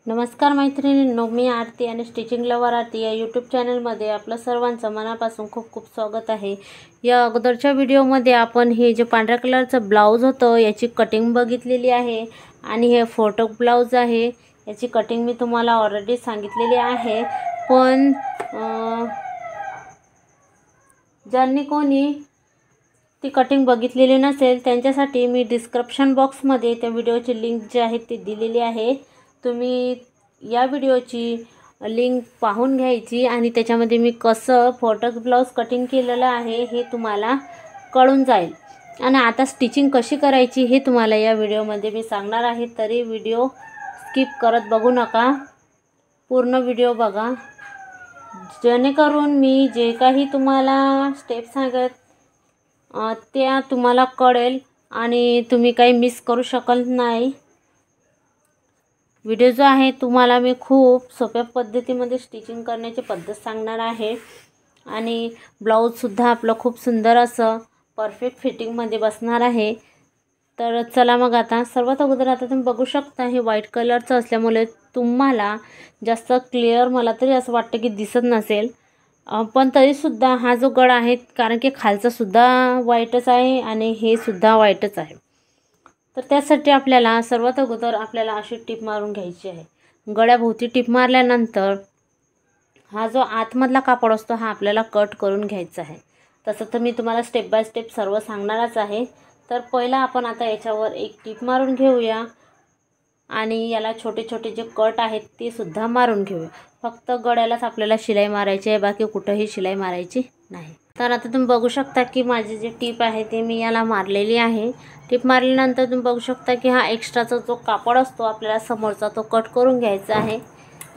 नमस्कार मैत्रिणींनो, मी आरती आणि स्टिचिंग लवर आरती या यूट्यूब चॅनलमध्ये आपलं सर्वांचं मनापासून खूप खूप स्वागत आहे। या अगोदरच्या व्हिडिओमध्ये आपण हे जे पांढऱ्या कलरचं ब्लाउज होतं याची कटिंग बघितलेली आहे आणि हे फोटो ब्लाउज आहे। याची कटिंग मी तुम्हाला ऑलरेडी सांगितलेली आहे, पण ज्यांनी कोणी ती कटिंग बघितलेली नसेल त्यांच्यासाठी मी डिस्क्रिप्शन बॉक्समध्ये त्या व्हिडिओची लिंक जी आहे ती दिलेली आहे। तुम्ही या व्हिडिओची लिंक पाहून घ्यायची आणि त्याच्यामध्ये मी कसं फोटो ब्लाउज कटिंग केलेलं आहे हे तुम्हाला कळून जाईल। आणि आता स्टिचिंग कशी करायची हे तुम्हाला या व्हिडिओमध्ये मी सांगणार आहे, तरी व्हिडिओ स्किप करत बघू नका, पूर्ण व्हिडिओ बघा, जेणेकरून मी जे काही तुम्हाला स्टेप सांगत त्या तुम्हाला कळेल आणि तुम्ही काही मिस करू शकल नाही। व्हिडिओ जो आहे तुम्हाला मी खूप सोप्या पद्धतीमध्ये स्टिचिंग करण्याची पद्धत सांगणार आहे आणि ब्लाउज सुद्धा आपलं खूप सुंदर असं परफेक्ट फिटिंगमध्ये बसणार आहे। तर चला मग आता सर्वात अगोदर आता तुम्ही बघू शकता हे व्हाईट कलरचं असल्यामुळे तुम्हाला जास्त क्लिअर मला तरी असं वाटतं की दिसत नसेल, पण तरीसुद्धा हा जो गळा आहे कारण की खालचा सुद्धा व्हाईटच आहे आणि हे सुद्धा व्हाईटच आहे। तर त्यासाठी आपल्याला सर्वात अगोदर आपल्याला अशी टिप मारून घ्यायची आहे। गळ्याभोवती टिप मारल्यानंतर हा जो आतमधला कापड असतो हा आपल्याला कट करून घ्यायचा आहे। तसं तर मी तुम्हाला स्टेप बाय स्टेप सर्व सांगणारच आहे। तर पहिला आपण आता याच्यावर एक टिप मारून घेऊया आणि याला छोटे छोटे जे कट आहेत ते सुद्धा मारून घेऊया। फक्त गळ्यालाच आपल्याला शिलाई मारायची आहे, बाकी कुठेही शिलाई मारायची नाही। तर आता तुम्ही बघू शकता की माझी जी टिप आहे ते मी याला मारलेली आहे। टिप मारल्यानंतर तुम्ही बघू शकता की हा एक्स्ट्राचा जो कापड असतो आपल्याला समोरचा तो कट करून घ्यायचा आहे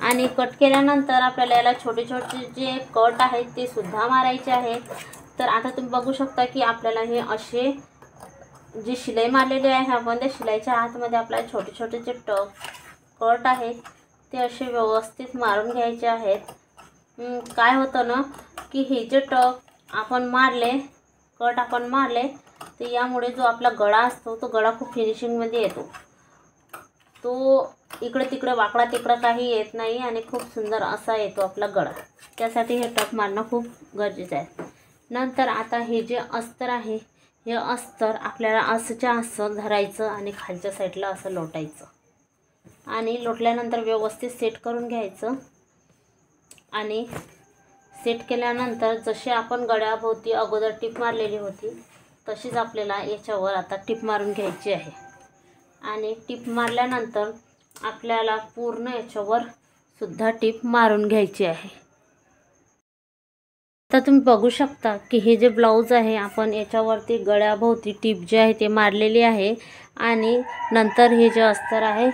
आणि कट केल्यानंतर आपल्याला याला छोटे छोटे जे कट आहेत ते सुद्धा मारायचे आहेत। तर आता तुम्ही बघू शकता की आपल्याला हे असे जी शिलाई मारलेली आहे आपण त्या शिलाईच्या आतमध्ये आपल्याला छोटे छोटे जे कट आहेत ते असे व्यवस्थित मारून घ्यायचे आहेत। काय होतं ना की हे जे आपण मारले कट आपण मारले तर यामुळे जो आपला गळा असतो तो गळा खूप फिनिशिंगमध्ये येतो, तो इकडे तिकडे वाकडा तिकडा काही येत नाही आणि खूप सुंदर असा येतो आपला गळा। त्यासाठी हे टक मारणं खूप गरजेचं आहे। नंतर आता हे जे अस्तर आहे हे अस्तर आपल्याला असंच्या असं धरायचं आणि खालच्या साईडला असं लोटायचं आणि लोटल्यानंतर व्यवस्थित सेट करून घ्यायचं आणि सेट केल्यानंतर जसे आपण गळ्याभोवती अगोदर टिप मारलेली होती तशीच आपल्याला याच्यावर आता टिप मारून घ्यायची आहे आणि टिप मारल्यानंतर आपल्याला पूर्ण याच्यावर सुद्धा टिप मारून घ्यायची आहे। आता तुम्ही बघू शकता की हे जे ब्लाउज आहे आपण याच्यावरती गळ्याभोवती टिप जी आहे ते मारलेली आहे आणि नंतर हे जे अस्तर आहे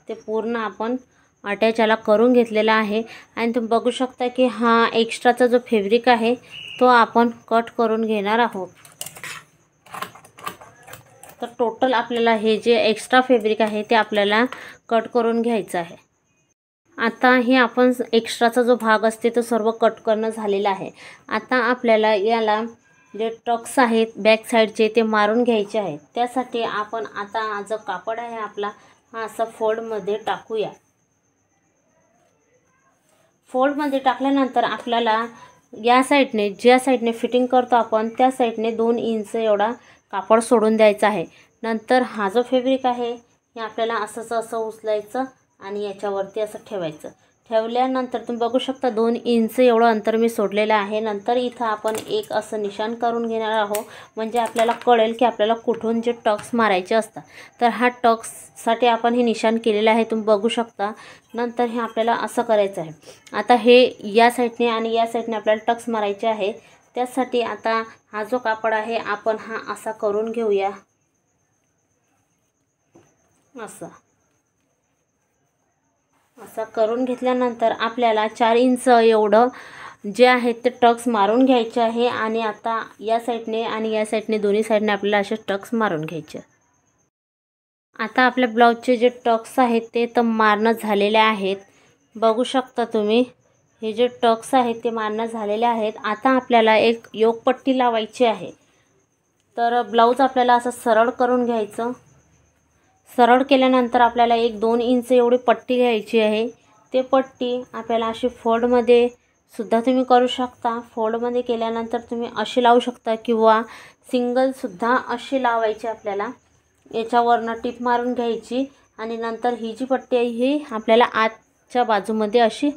ते पूर्ण आपण अटॅच याला करून घेतलेला आहे आणि तुम्ही बघू शकता की हा एक्स्ट्राचा जो फॅब्रिक आहे तो आपण कट करून घेणार आहोत। तर टोटल आपल्याला हे जे एक्स्ट्रा फॅब्रिक आहे ते आपल्याला कट करून घ्यायचं आहे। आता हे आपण एक्स्ट्राचा जो भाग असते तो सर्व कट करणं झालेलं आहे। आता आपल्याला याला जे टक्स आहेत बॅक साईडचे ते मारून घ्यायचे आहेत। त्यासाठी आपण आता जो कापड आहे आपला हा असा फोल्डमध्ये टाकूया। फोल्डमध्ये टाकल्यानंतर आपल्याला या साईडने ज्या साईडने फिटिंग करतो आपण त्या साईडने 2 इंच एवढा कापड सोडून द्यायचा आहे। नंतर हा जो फॅब्रिक आहे हे आपल्याला असं उचलायचं आणि याच्यावरती असं ठेवायचं। ठेवल्यानंतर तुम्ही बघू शकता 2 इंच एवढं अंतर मी सोडलेलं आहे। नंतर इथं आपण एक असं निशाण करून घेणार आहोत, म्हणजे आपल्याला कळेल की आपल्याला कुठून जे टक्स मारायचे असतात। तर हा टक्ससाठी आपण हे निशाण केलेलं आहे, तुम्ही बघू शकता। नंतर हे आपल्याला असं करायचं आहे। आता हे या साईडने आणि या साईडने आपल्याला टक्स मारायचे आहे। त्यासाठी आता हा जो कापड आहे आपण हा असा करून घेऊया, असं करून घेतल्यानंतर आपल्याला 4 इंच एवढं जे आहे ते टक्स मारून घ्यायचे आहे आणि आता या साईडने आणि या साईडने दोन्ही साईडने आपल्याला असे टक्स मारून घ्यायचे। आता आपल्या ब्लाउजचे जे टक्स आहेत ते तर मारणं झालेले आहेत, बघू शकता तुम्ही हे जे टक्स आहेत ते मारणं झालेले आहेत। आता आपल्याला एक योकपट्टी लावायची आहे। तर ब्लाउज आपल्याला असं सरळ करून घ्यायचं। सरळ केल्यानंतर आपल्याला 1-2 इंच एवढी पट्टी घ्यायची आहे। ते पट्टी आपल्याला अशी फोल्डमध्ये सुद्धा तुम्ही करू शकता। फोल्डमध्ये केल्यानंतर तुम्ही अशी लावू शकता किंवा सिंगलसुद्धा अशी लावायची। आपल्याला याच्यावरनं टिप मारून घ्यायची आणि नंतर ही जी पट्टी आहे ही आपल्याला आतच्या बाजूमध्ये अशी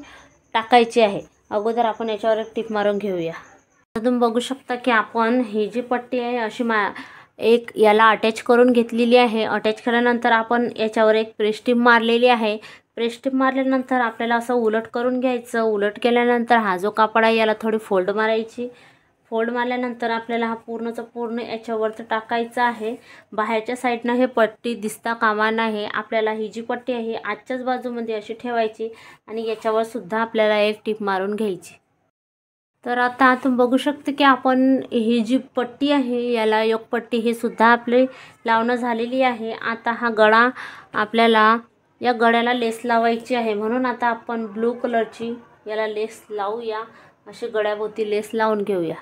टाकायची आहे। अगोदर आपण याच्यावर एक टिप मारून घेऊया। तुम्ही बघू शकता की आपण ही जी पट्टी आहे अशी एक याला अटॅच करून घेतलेली आहे। अटॅच केल्यानंतर आपण याच्यावर एक प्रेस टिप मारलेली आहे। प्रेस टिप मारल्यानंतर आपल्याला असं उलट करून घ्यायचं। उलट केल्यानंतर हा जो कापड आहे याला थोडी फोल्ड मारायची। फोल्ड मारल्यानंतर आपल्याला हा पूर्णचा पूर्ण याच्यावरती टाकायचा आहे। बाहेरच्या साईडनं हे पट्टी दिसता कामा नये। आपल्याला ही जी पट्टी आहे आजच्याच बाजूमध्ये अशी ठेवायची आणि याच्यावर सुद्धा आपल्याला एक टिप मारून घ्यायची। तर आता तुम्ही बघू शकता की आपण ही जी पट्टी आहे याला एक पट्टी हे सुद्धा आपले लावणं झालेली आहे। आता हा गळा आपल्याला या गळ्याला लेस लावायची आहे, म्हणून आता आपण ब्लू कलरची याला लेस लावूया। अशी गळ्याभोवती लेस लावून घेऊया।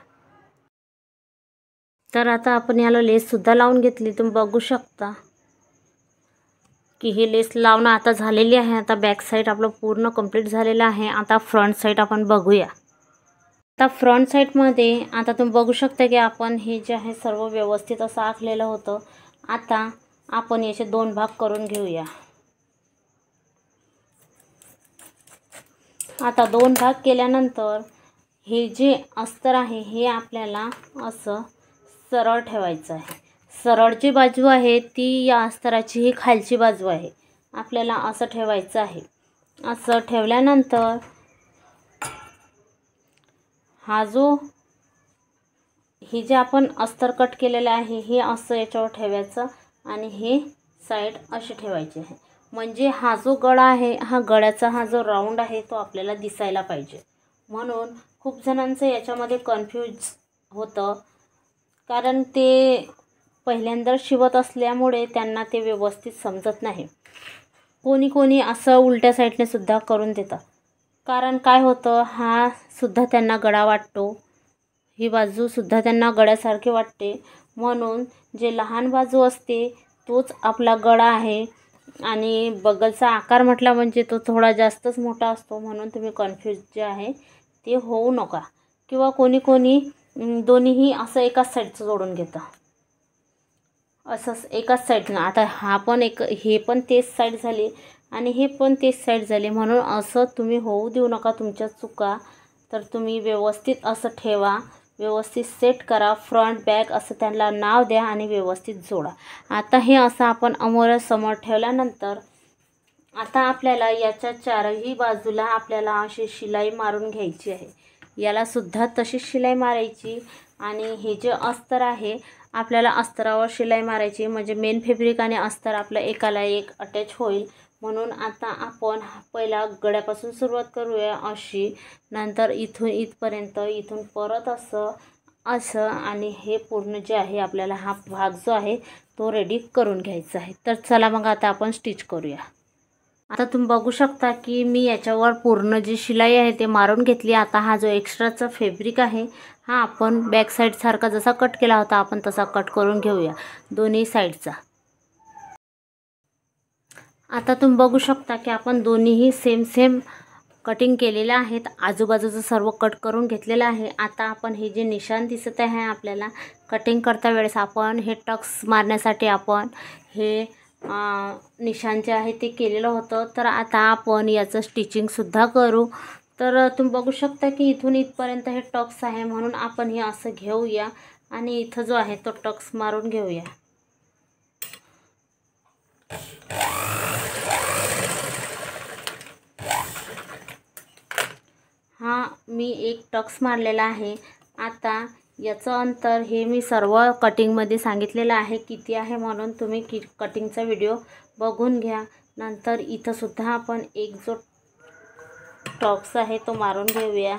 तर आता आपण याला लेस सुद्धा लावून घेतली। तुम्ही बघू शकता की हे लेस लावणं आता झालेली आहे। आता बॅक साईड आपलं पूर्ण कंप्लीट झालेलं आहे। आता फ्रंट साईड आपण बघूया। आता फ्रंट साईडमध्ये आता तुम्ही बघू शकता की आपण हे जे आहे सर्व व्यवस्थित असं आखलेलं होतं। आता आपण याचे 2 भाग करून घेऊया। आता 2 भाग केल्यानंतर हे जे अस्तर आहे हे आपल्याला असं सरळ ठेवायचं आहे। सरळ जी बाजू आहे ती या अस्तराची ही खालची बाजू आहे। आपल्याला असं ठेवायचं आहे। असं ठेवल्यानंतर हा जो हे जे आपण अस्तर कट केलेलं आहे हे असं याच्यावर ठेवायचं आणि हे साईड अशी ठेवायची आहे। म्हणजे हा जो गळा आहे हा गळ्याचा हा जो राऊंड आहे तो आपल्याला दिसायला पाहिजे। म्हणून खूप जणांचं याच्यामध्ये कन्फ्यूज होतं, कारण ते पहिल्यांदा शिवत असल्यामुळे त्यांना ते व्यवस्थित समजत नाही। कोणी कोणी असं उलट्या साईडने सुद्धा करून देतं, कारण काय होतं हा सुद्धा त्यांना गळा वाटतो, ही बाजू सुद्धा त्यांना गळ्यासारखे वाटते। म्हणून जे लहान बाजू असते तोच आपला गळा आहे आणि बगलचा आकार म्हटला म्हणजे तो थोडा जास्तच मोठा असतो। म्हणून तुम्ही कन्फ्यूज जे आहे ते होऊ नका। किंवा कोणी कोणी दोन्हीही असं एकाच साईडचं जोडून घेतं, असंच एकाच साईडनं। आता हा पण हे पण तेच साईड झाली आणि हे पण तेच साईड झाली, म्हणून असं तुम्ही होऊ देऊ नका तुमच्या चुका। तर तुम्ही व्यवस्थित असं ठेवा, व्यवस्थित सेट करा, फ्रंट बॅक असं त्यांना नाव द्या आणि व्यवस्थित जोडा। आता हे असं आपण समोर ठेवल्यानंतर आता आपल्याला याच्या चारही बाजूला आपल्याला अशी शिलाई मारून घ्यायची आहे। याला सुद्धा तशीच शिलाई मारायची आणि हे जे अस्तर आहे आपल्याला अस्तरावर शिलाई मारायची, म्हणजे मेन फॅब्रिक आणि अस्तर आपलं एकाला एक अटॅच होईल। म्हणून आता आपण पहिला गळ्यापासून सुरुवात करूया अशी, नंतर इथून इथपर्यंत, इथून परत असं आणि हे पूर्ण जे आहे आपल्याला हा भाग जो आहे तो रेडी करून घ्यायचा आहे। तर चला मग आता आपण स्टिच करूया। आता तुम्ही बघू शकता की मी याच्यावर पूर्ण जी शिलाई आहे ते मारून घेतली। आता हा जो एक्स्ट्राचा फॅब्रिक आहे हा आपण बॅक साईड सारखा जसा कट केला होता आपण तसा कट करून घेऊया दोन्ही साईडचा। आता तुम्ही बघू शकता की आपण दोन्हीही सेम कटिंग केलेले आहेत, आजूबाजूचं सर्व कट करून घेतलेलं आहे। आता आपण हे जे निशाण दिसत आहे आपल्याला कटिंग करता वेळेस आपण हे टक्स मारण्यासाठी आपण हे निशाण जे आहे ते केलेलं होतं। तर आता आपण याचं स्टिचिंगसुद्धा करू। तर तुम्ही बघू शकता की इथून इथपर्यंत हे टक्स आहे, म्हणून आपण हे असं घेऊया आणि इथं जो आहे तो टक्स मारून घेऊया। हा मी एक टक्स मारलेला आहे। आता याचं अंतर हे मी सर्व कटिंगमध्ये सांगितलेलं आहे किती आहे, म्हणून तुम्ही कटिंगचा व्हिडिओ बघून घ्या। नंतर इथं सुद्धा आपण एक जो टक्स आहे तो मारून घेऊया।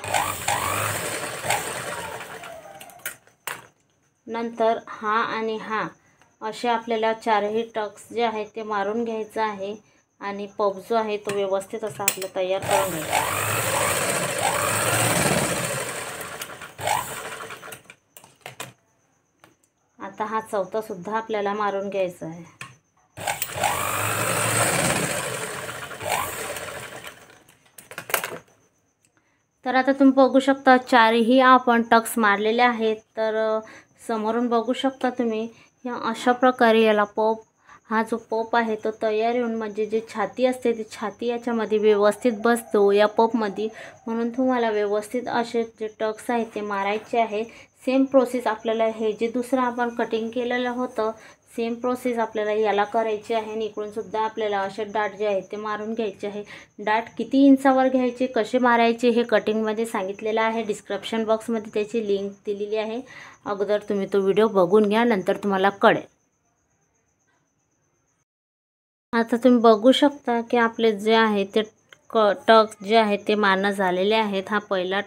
नंतर हा आणि हा असे आपल्याला चारही टक्स जे आहेत ते मारून घ्यायचं आहे आणि पफ जो आहे तो व्यवस्थित असा आपला तयार करून घ्यायचा। आता हा चौथा सुद्धा आपल्याला मारून घ्यायचा आहे। तर आता तुम्ही बघू शकता चारही आपण टक्स मारलेले आहेत। तर समोरून बघू शकता तुम्ही या अशा प्रकारे याला पॉप, हा जो पॉप आहे तो तयार होऊन म्हणजे जी छाती असते ती छाती याच्यामध्ये व्यवस्थित बसतो या पॉपमध्ये, म्हणून तुम्हाला व्यवस्थित असे जे टक्स आहेत ते मारायचे आहे। सेम प्रोसेस आपल्याला हे जे दुसरं आपण कटिंग केलेलं होतं सेम प्रोसेस आपल्याला याला करायची आहे। आणि इकडून सुद्धा आपल्याला असे डाट जे आहेत ते मारून घ्यायचे आहे। डाट किती इंचावर घ्यायचे, कसे मारायचे हे कटिंगमध्ये सांगितलेलं आहे। डिस्क्रिप्शन बॉक्समध्ये त्याची लिंक दिलेली आहे, अगोदर तुम्ही तो व्हिडिओ बघून घ्या, नंतर तुम्हाला कळेल। आता तुम्ही बघू शकता की आपले जे आहे ते टक्स जे आहेत ते मारणं झालेले आहेत। हा पहिला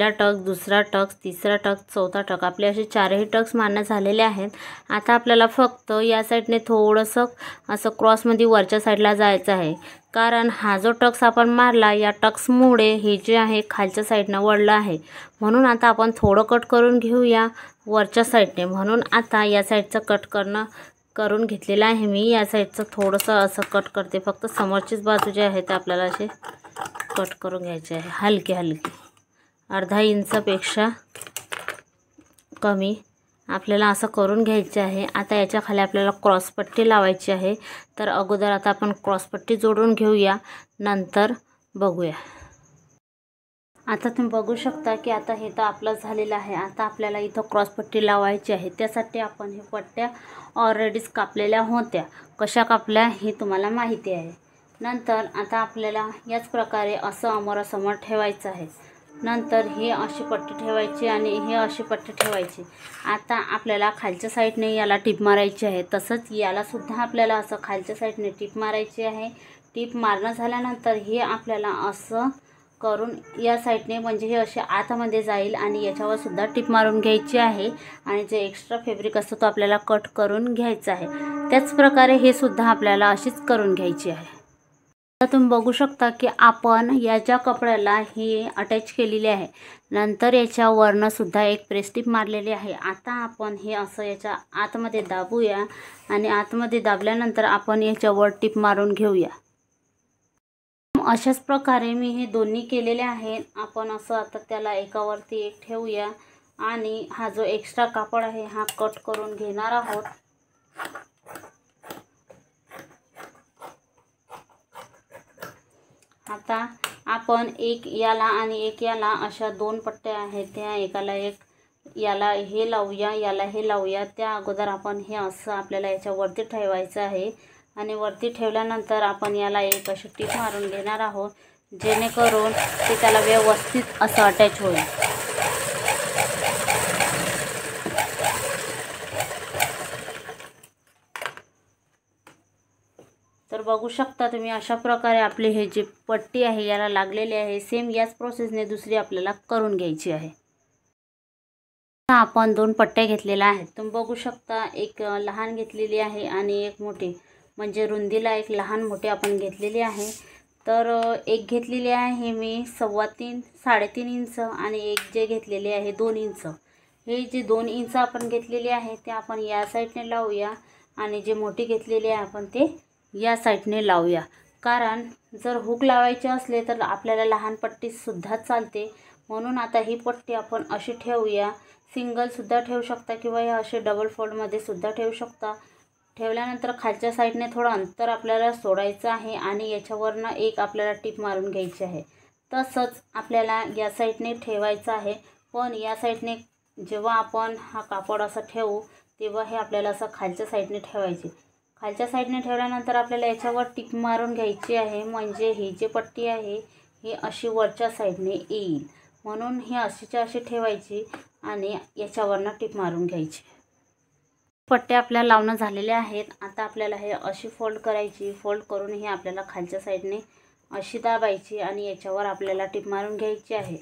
टक्स, दुसरा टक्स, तिसरा टक्स, चौथा टक्स, आपले असे चारही टक्स मारणं झालेले आहेत। आता आपल्याला फक्त या साईडने थोडंसं असं क्रॉसमध्ये वरच्या साईडला जायचं आहे, कारण हा जो टक्स आपण मारला या टक्समुळे हे जे आहे खालच्या साईडनं वळलं आहे, म्हणून आता आपण थोडं कट करून घेऊया वरच्या साईडने। म्हणून आता या साईडचं कट करून घेतलेलं आहे मी। या साईडचं थोडंसं असं कट करते, फक्त समोरचीच बाजू जे आहे ते आपल्याला असे कट करून घ्यायचे आहे, हलके अर्धा इंचापेक्षा कमी आपल्याला असं करून घ्यायचे आहे। आता याच्या खाली आपल्याला क्रॉसपट्टी लावायची आहे, तर अगोदर आता आपण क्रॉसपट्टी जोडून घेऊया, नंतर बघूया। आता तुम्ही बघू शकता की आता हे तर आपलं झालेलं आहे। आता आपल्याला इथं क्रॉसपट्टी लावायची आहे, त्यासाठी आपण हे पट्ट्या ऑलरेडीच कापलेल्या होत्या, कशा कापल्या हे तुम्हाला माहिती आहे। नंतर आता आपल्याला याच प्रकारे असं अमोरासमोर ठेवायचं आहे, नंतर हे अशी पट्टी ठेवायची आणि हे अशी पट्टी ठेवायची। आता आपल्याला खालच्या साईडने याला टिप मारायची आहे, तसंच याला सुद्धा आपल्याला असं खालच्या साईडने टिप मारायची आहे। टिप मारणं झाल्यानंतर हे आपल्याला असं करून या साईडने म्हणजे हे असे आतमध्ये जाईल आणि याच्यावर सुद्धा टिप मारून घ्यायची आहे आणि जे एक्स्ट्रा फॅब्रिक असतो तो आपल्याला कट करून घ्यायचा आहे। त्याच प्रकारे हे सुद्धा आपल्याला अशीच करून घ्यायची आहे। आता तुम्ही बघू शकता की आपण याच्या कपड्याला ही अटॅच केलेली आहे, नंतर याच्या वरनं सुद्धा एक प्रेस टिप मारलेली आहे। आता आपण हे असं याच्या आतमध्ये दाबूया आणि आतमध्ये दाबल्यानंतर आपण याच्यावर टिप मारून घेऊया। अशाच प्रकारे मी हे दोन्ही केलेले आहेत। आपण असं आता त्याला एकावरती एक ठेवूया आणि हा जो एक्स्ट्रा कापड आहे हा कट करून घेणार आहोत। आता आपण एक याला आणि एक याला अशा दोन पट्ट्या आहेत, त्या एकाला एक याला हे लावूया, याला हे लावूया। त्या अगोदर आपण हे असं आपल्याला याच्यावरती ठेवायचं आहे आणि वरती ठेवल्यानंतर आपण याला एक अशी टिप मारून घेणार आहोत, जेणेकरून ते त्याला व्यवस्थित असं अटॅच होईल। तर बघू शकता तुम्ही अशा प्रकारे आपली हे जी पट्टी आहे याला लागलेली आहे। सेम याच प्रोसेसने दुसरी आपल्याला करून घ्यायची आहे। आपण दोन पट्ट्या घेतलेल्या आहेत, तुम्ही बघू शकता एक लहान घेतलेली आहे आणि एक मोठी, म्हणजे रुंदीला एक लहान मोठी आपण घेतलेली आहे। तर एक घेतलेली आहे मी 3.5-3.5 इंच आणि एक जे घेतलेले आहे 2 इंच। हे जे 2 इंच आपण घेतलेले आहे ते आपण या साईडने लावूया आणि जे मोठी घेतलेली आहे आपण ते या साईडने लावूया, कारण जर हुक लावायचे असले तर आपल्याला लहान पट्टी सुद्धा चालते। म्हणून आता ही पट्टी आपण अशी ठेवूया, सिंगल सुद्धा ठेवू शकता किंवा या असे डबल फोल्डमध्ये सुद्धा ठेवू शकता। ठेवल्यानंतर खालच्या साईडने थोडं अंतर आपल्याला सोडायचं आहे आणि याच्यावरनं एक आपल्याला टिप मारून घ्यायची आहे। तसंच आपल्याला या साईडने ठेवायचं आहे, पण या साईडने जेव्हा आपण हा कापड असं ठेवू तेव्हा हे आपल्याला असं खालच्या साईडने ठेवायचे। खालच्या साईडने ठेवल्यानंतर आपल्याला याच्यावर टिप मारून घ्यायची आहे, म्हणजे ही जी पट्टी आहे ही अशी वरच्या साईडने येईल, म्हणून ही अशीच्या अशी ठेवायची आणि याच्यावरनं टिप मारून घ्यायची। पट्ट्या आपल्या लावणं झालेल्या आहेत। आता आपल्याला हे अशी फोल्ड करायची, फोल्ड करून ही आपल्याला खालच्या साईडने अशी दाबायची आणि याच्यावर आपल्याला टिप मारून घ्यायची आहे।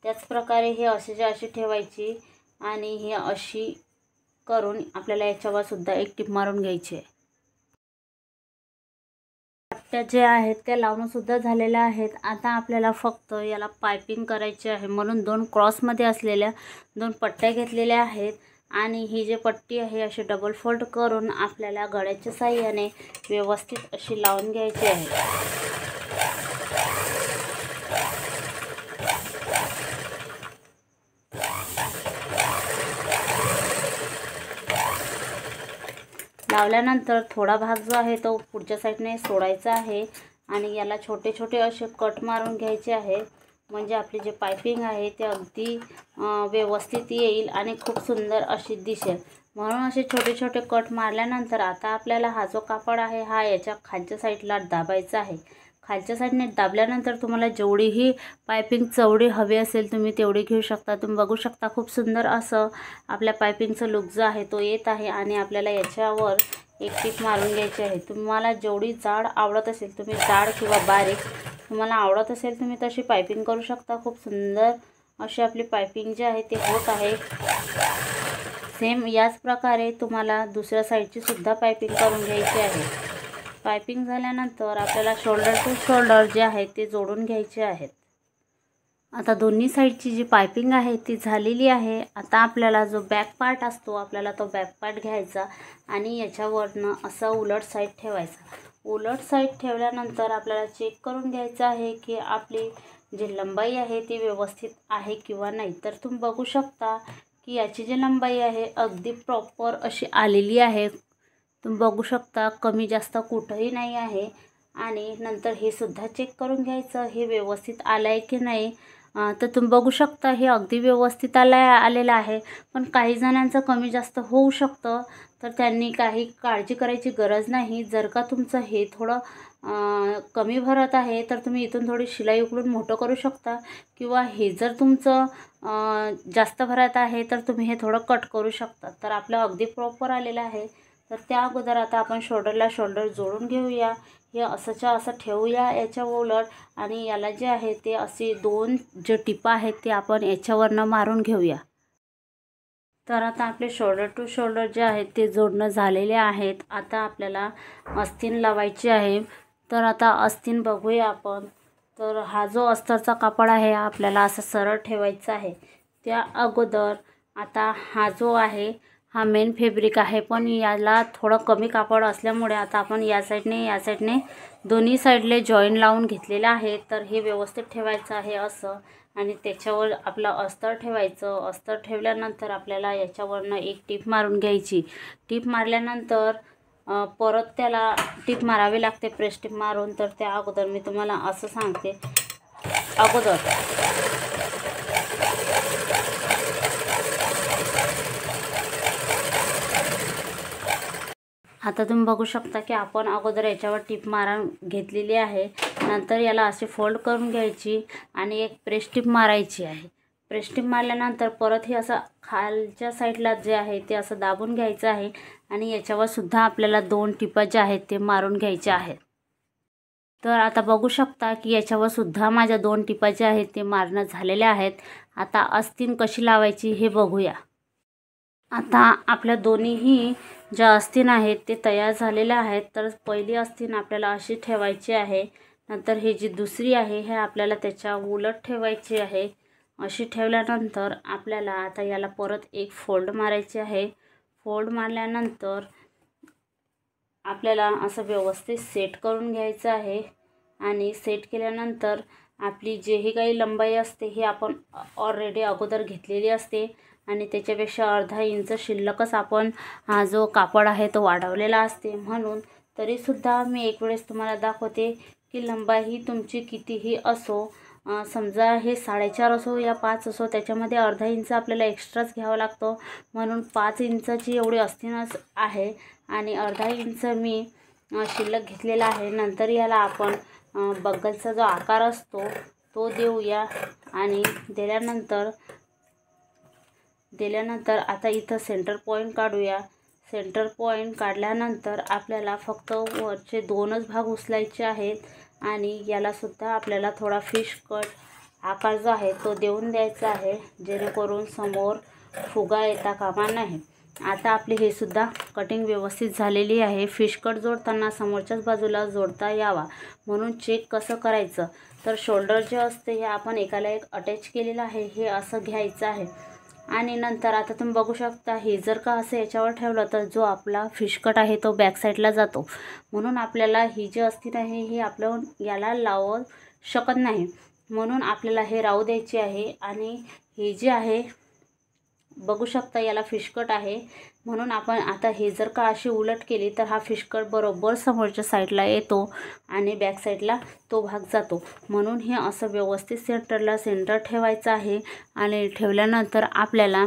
त्याच प्रकारे हे अशीच्या अशी ठेवायची आणि ही अशी करून आपल्याला याच्यावर सुद्धा एक टिप मारून घ्यायची आहे। पट्ट्या जे आहेत त्या लावणं सुद्धा झालेल्या आहेत। आता आपल्याला फक्त याला पायपिंग करायची आहे, म्हणून 2 क्रॉसमध्ये असलेल्या 2 पट्ट्या घेतलेल्या आहेत आणि ही जी पट्टी आहे अशी डबल फोल्ड करून आपल्याला गळ्याच्या साहाय्याने व्यवस्थित अशी लावून घ्यायची आहे। लावल्यानंतर थोडा भाग जो आहे तो पुढच्या साईडने सोडायचा आहे आणि याला छोटे छोटे असे कट मारून घ्यायचे आहे, म्हणजे आपली जे पायपिंग आहे ते अगदी व्यवस्थित येईल आणि खूप सुंदर अशी दिसेल. म्हणून असे छोटे छोटे कट मारल्यानंतर आता आपल्याला हा जो कापड आहे हा याच्या खालच्या साईडला दाबायचा आहे. खालच्या साईडने दाबल्यानंतर तुम्हाला जेवढीही पायपिंग चौडी हवी असेल तुम्ही तेवढी घेऊ शकता. तुम्ही बघू शकता खूप सुंदर असं आपल्या पायपिंगचं लुक जो आहे तो येत आहे आणि आपल्याला याच्यावर एक टीप मारून घ्यायची आहे. तुम्हाला जेवढी जाड आवडत असेल, तुम्ही जाड किंवा बारीक तुम्हाला आवडत असेल तुम्ही तशी पायपिंग करू शकता. खूप सुंदर अशी आपली पायपिंग जी आहे ते होत आहे. सेम याच प्रकारे तुम्हाला दुसऱ्या साईडची सुद्धा पायपिंग करून घ्यायची आहे. पायपिंग झाल्यानंतर आपल्याला शोल्डर टू शोल्डर जे आहे ते जोडून घ्यायचे आहेत. आता दोन्ही साईडची जी पायपिंग आहे ती झालेली आहे. आता आपल्याला जो बॅक पार्ट असतो आपल्याला तो बॅक पार्ट घ्यायचा आणि याच्यावरनं असा उलट साईड ठेवायचा. उलट साईड ठेवल्यानंतर आपल्याला चेक करून घ्यायचं आहे की आपली जी लंबाई आहे ती व्यवस्थित आहे किंवा नाही. तर तुम्ही बघू शकता की याची जी लंबाई आहे अगदी प्रॉपर अशी आलेली आहे. तुम्ही बघू शकता कमी जास्त कुठंही नाही आहे. आणि नंतर हे सुद्धा चेक करून घ्यायचं हे व्यवस्थित आलं आहे की नाही. तर तुम्ही बघू शकता हे अगदी व्यवस्थित आलेलं आहे. पण काही जणांचं कमी जास्त होऊ शकतं, तर त्यांनी काही काळजी करायची गरज नाही. जर का तुमचं हे थोडं कमी भरत आहे तर तुम्ही इथून थोडी शिलाई उकळून मोठं करू शकता, किंवा हे जर तुमचं जास्त भरत आहे तर तुम्ही हे थोडं कट करू शकता. तर आपलं अगदी प्रॉपर आलेलं आहे. तर त्या अगोदर आता आपण शोल्डरला शोल्डर जोडून घेऊया. हे असंच्या असं ठेवूया याच्या उलट आणि याला जे आहे ते असे दोन जे टिपा आहेत ते आपण याच्यावरनं मारून घेऊया. तर आता आपले शोल्डर टू शोल्डर जे आहेत ते जोडणं झालेले आहेत. आता आपल्याला अस्तीन लावायची आहे. तर आता अस्तीन बघूया आपण. तर हा जो अस्तरचा कापड आहे आपल्याला असं सरळ ठेवायचा आहे. त्या अगोदर आता हा जो आहे हा मेन फॅब्रिक आहे, पण याला थोडं कमी कापड असल्यामुळे आता आपण या साईडने दोन्ही साईडले जॉईन लावून घेतलेलं आहे. तर हे व्यवस्थित ठेवायचं आहे असं, आणि त्याच्यावर आपलं अस्तर ठेवायचं. अस्तर ठेवल्यानंतर आपल्याला याच्यावरनं एक टीप मारून घ्यायची. टीप मारल्यानंतर परत त्याला टीप मारावी लागते प्रेस टीप मारून. तर त्या अगोदर मी तुम्हाला असं सांगते. अगोदर आता तुम्ही बघू शकता की आपण अगोदर याच्यावर टीप मारून घेतलेली आहे. नंतर याला असे फोल्ड करून घ्यायची आणि एक प्रेस टीप मारायची आहे. प्रेस टीप मारल्यानंतर परत हे असं खालच्या साईडला जे आहे ते असं दाबून घ्यायचं आहे आणि याच्यावर सुद्धा आपल्याला दोन टिपा जे आहेत ते मारून घ्यायचे आहेत. तर आता बघू शकता की याच्यावर सुद्धा माझ्या दोन टिपा जे आहेत ते मारणं झालेल्या आहेत. आता अस्तीन कशी लावायची हे बघूया. आता आपल्या दोन्हीही ज्या अस्तीन आहेत ते तयार झालेल्या आहेत. तर पहिली अस्तीन आपल्याला अशी ठेवायची आहे. नंतर ही जी दुसरी आहे हे आपल्याला त्याच्या उलट ठेवायची आहे. अशी ठेवल्यानंतर आपल्याला आता याला परत एक फोल्ड मारायचे आहे. फोल्ड मारल्यानंतर आपल्याला असं व्यवस्थित सेट करून घ्यायचं आहे. आणि सेट केल्यानंतर आपली जेही काही लंबाई असते ही आपण ऑलरेडी अगोदर घेतलेली असते आणि त्याच्यापेक्षा अर्धा इंच शिल्लकच आपण हा जो कापड आहे तो वाढवलेला असते. म्हणून तरीसुद्धा मी एक वेळेस तुम्हाला दाखवते की लंबाई तुमची कितीही असो, समजा हे 4.5 असो या 5 असो, त्याच्यामध्ये अर्धा इंच आपल्याला एक्स्ट्राच घ्यावा लागतो. म्हणून 5 इंचाची एवढी अस्तीनच आहे आणि अर्धा इंच मी शिल्लक घेतलेला आहे. नंतर याला आपण बगलचा जो आकार असतो तो देऊया आणि दिल्यानंतर आता इथं सेंटर पॉईंट काढूया. सेंटर पॉईंट काढल्यानंतर आपल्याला फक्त वरचे दोनच भाग उचलायचे आहेत आणि याला सुद्धा आपल्याला थोडा फिश कट आकार जो आहे तो देऊन द्यायचा आहे, जेणेकरून समोर फुगा येता कामा नये. आता आपली हे सुद्धा कटिंग व्यवस्थित झालेली आहे. फिश कट जोडताना समोरच्याच बाजूला जोडता यावा म्हणून चेक कसं करायचं. तर शोल्डर जे असते हे आपण एकाला एक अटॅच केलेलं आहे, हे असं घ्यायचं आहे. आणि नंतर आता तुम्ही बघू शकता हे जर का असं याच्यावर ठेवलं तर जो आपला फिश कट आहे तो बॅक साईडला जातो. म्हणून आपल्याला ही जी अस्तीन आहे ही आपलं याला लावू शकत नाही. म्हणून आपल्याला हे राहू द्यायची आहे आणि हे जे आहे बघू शकता याला फिशकट आहे, म्हणून आपण आता हे जर का अशी उलट केली तर हा फिशकट बरोबर समोरच्या साईडला येतो आणि बॅक साईडला तो भाग जातो. म्हणून हे असं व्यवस्थित सेंटर ठेवायचं आहे. आणि ठेवल्यानंतर आपल्याला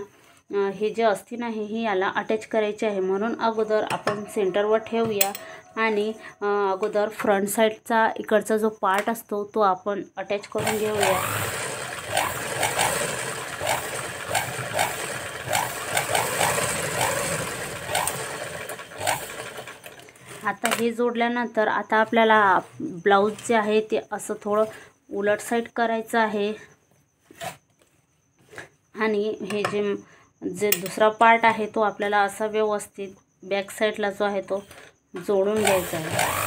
हे जे अस्तीन आहे हे याला अटॅच करायचे आहे. म्हणून अगोदर आपण सेंटरवर ठेवूया आणि अगोदर फ्रंट साईडचा इकडचा जो पार्ट असतो तो आपण अटॅच करून घेऊया. आता हे जोडल्यानंतर आता आपल्याला ब्लाऊज जे आहे ते असं थोडं उलट साईड करायचं आहे आणि हे जे दुसरा पार्ट आहे तो आपल्याला असा व्यवस्थित बॅक साईडला जो आहे तो जोडून घ्यायचा आहे.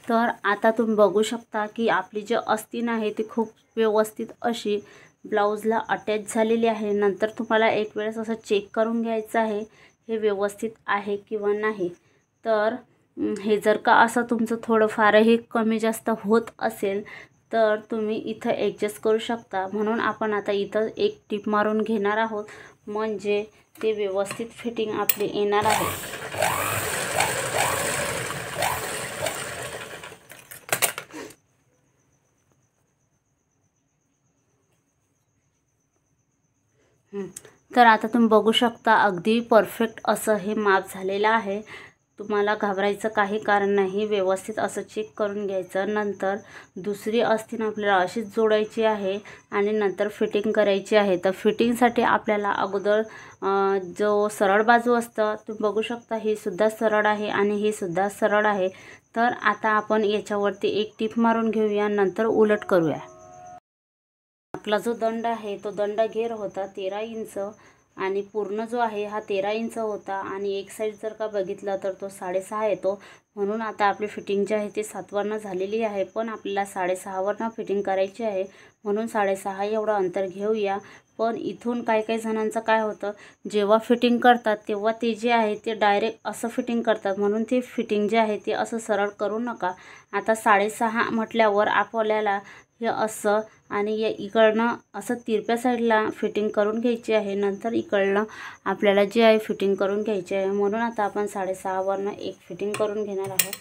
तर आता तुम्ही बघू शकता की आपली जी अस्तीन आहे ती खूप व्यवस्थित अशी ब्लाऊजला अटॅच झालेली आहे. नंतर तुम्हाला एक वेळेस असं चेक करून घ्यायचं आहे हे व्यवस्थित आहे किंवा नाही. तर हे जर का असं तुमचं थोडंफारही कमी जास्त होत असेल तर तुम्ही इथं ॲडजस्ट करू शकता. म्हणून आपण आता इथं एक टिप मारून घेणार आहोत, म्हणजे ते व्यवस्थित फिटिंग आपली येणार आहे. तर आता तुम्ही बघू शकता अगदी परफेक्ट असं हे माप झालेलं आहे. तुम्हाला घाबरायचं काही कारण नाही. व्यवस्थित असं चेक करून घ्यायचं. नंतर दुसरी अस्तीन आपल्याला अशीच जोडायची आहे आणि नंतर फिटिंग करायची आहे. तर फिटिंगसाठी आपल्याला अगोदर जो सरळ बाजू असतं तुम्ही बघू शकता ही सुद्धा सरळ आहे आणि ही सुद्धा सरळ आहे. तर आता आपण याच्यावरती एक टीप मारून घेऊया, नंतर उलट करूया. आपला जो दंड आहे तो दंड घेर होता 13 इंच आणि पूर्ण जो आहे हा 13 इंच होता आणि एक साईड जर का बघितला तर तो 6.5 येतो. म्हणून आता आपली फिटिंग जी आहे ती 7 वरनं झालेली आहे, पण आपल्याला 6.5 वरनं फिटिंग करायची आहे. म्हणून 6.5 एवढं अंतर घेऊया. पण इथून काही जणांचं काय होतं, जेव्हा फिटिंग करतात तेव्हा ते जे आहे ते डायरेक्ट असं फिटिंग करतात. म्हणून ती फिटिंग जी आहे ती असं सरळ करू नका. आता 6.5 म्हटल्यावर आपल्याला हे असं आणि या इकडनं असं तिरप्या साईडला फिटिंग करून घ्यायची आहे. नंतर इकडनं आपल्याला जे आहे फिटिंग करून घ्यायची आहे. म्हणून आता आपण 6.5 वरनं एक फिटिंग करून घेणार आहोत.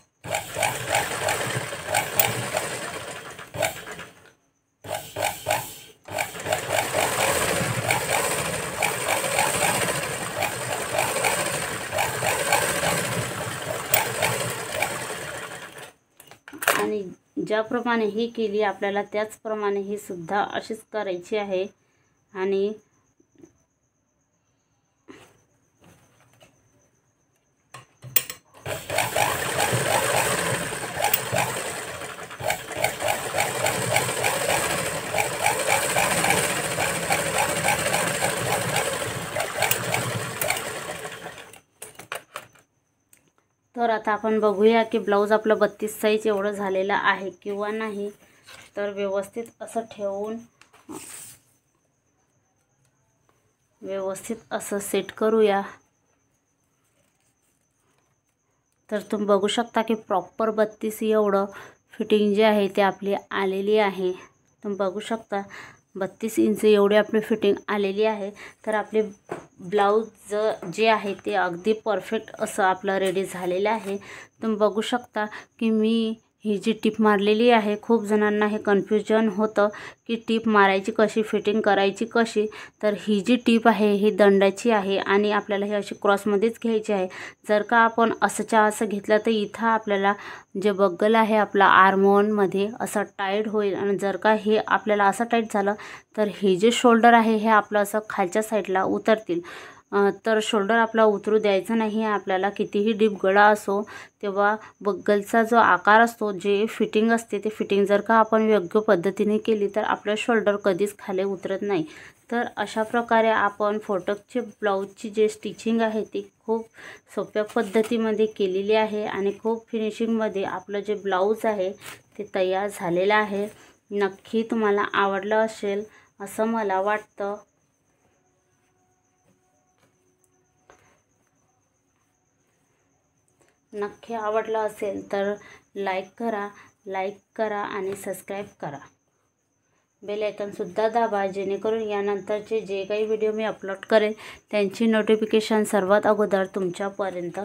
आणि ज्याप्रमाणे ही केली आपल्याला त्याचप्रमाणे ही सुद्धा अशीच करायची आहे. आणि तर आता आपण बघूया की ब्लाऊज आपलं 32 साईज एवढं झालेलं आहे किंवा नाही. तर व्यवस्थित असं ठेवून व्यवस्थित असं सेट करूया. तर तुम्ही बघू शकता की प्रॉपर 32 एवढं फिटिंग जी आहे ती आपली आलेली आहे. तुम्ही बघू शकता 32 इंच एवढी आपली फिटिंग आलेली आहे. तर आपले ब्लाऊज जे आहे ते अगदी परफेक्ट असं आपलं रेडी झालेलं आहे. तुम्ही बघू शकता की मी ही जी टीप मारलेली आहे, खूप जणांना हे कन्फ्युजन होतं की टीप मारायची कशी, फिटिंग करायची कशी. तर ही जी टीप आहे ही दंडाची आहे आणि आपल्याला हे अशी क्रॉसमध्येच घ्यायची आहे. जर का आपण असंच्या असं घेतलं तर इथं आपल्याला जे बग्गल आहे आपला आर्मोनमध्ये असं टाईट होईल. आणि जर का हे आपल्याला असं टाईट झालं तर हे जे शोल्डर आहे हे आपलं असं खालच्या साईडला उतरतील. तर शोल्डर आपला उतरू द्यायचं नाही आपल्याला. कितीही डीप गळा असो तेव्हा बग्गलचा जो आकार असतो, जे फिटिंग असते ते फिटिंग जर का आपण योग्य पद्धतीने केली तर आपलं शोल्डर कधीच खाली उतरत नाही. तर अशा प्रकारे आपण फोटकचे ब्लाऊजची जे स्टिचिंग आहे ती खूप सोप्या पद्धतीमध्ये केलेली आहे आणि खूप फिनिशिंगमध्ये आपलं जे ब्लाऊज आहे ते तयार झालेलं आहे. नक्की तुम्हाला आवडलं असेल असं मला वाटतं. नक्की आवडलं असेल तर लाईक करा आणि सबस्क्राईब करा. बेल आयकॉनसुद्धा दाबा, जेणेकरून यानंतरचे जे काही व्हिडिओ मी अपलोड करेन त्यांची नोटिफिकेशन सर्वात अगोदर तुमच्यापर्यंत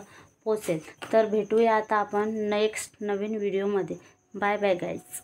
पोचेल. तर भेटूया आता आपण नेक्स्ट नवीन व्हिडिओमध्ये. Bye bye guys.